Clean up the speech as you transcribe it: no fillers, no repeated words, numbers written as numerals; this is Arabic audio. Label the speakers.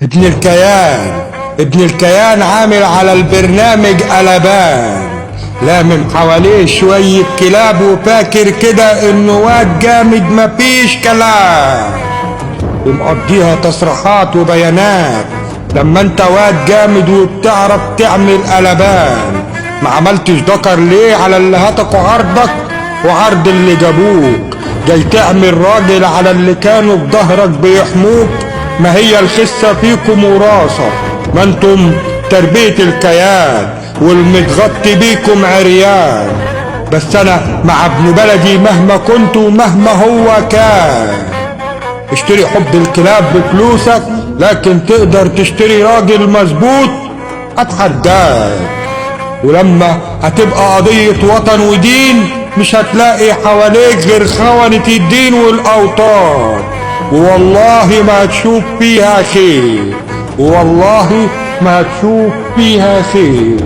Speaker 1: ابن الكيان ابن الكيان عامل على البرنامج قلبان، لامم حواليه شوية كلاب وفاكر كده انه واد جامد مفيش كلام، ومقضيها تصريحات وبيانات. لما انت واد جامد وبتعرف تعمل قلبان، ما عملتش ذكر ليه على اللي هتقوا عرضك وعرض اللي جابوك؟ جاي تعمل راجل على اللي كانوا في ظهرك بيحموك؟ ما هي الخسة فيكم وراثة، ما انتم تربية الكيان والمتغطي بيكم عريان. بس انا مع ابن بلدي مهما كنت ومهما هو كان. اشتري حب الكلاب بفلوسك، لكن تقدر تشتري راجل مظبوط؟ اتحداك. ولما هتبقى قضية وطن ودين، مش هتلاقي حواليك غير خونة الدين والاوطان، والله ما هتشوف فيها خير، والله ما هتشوف فيها خير.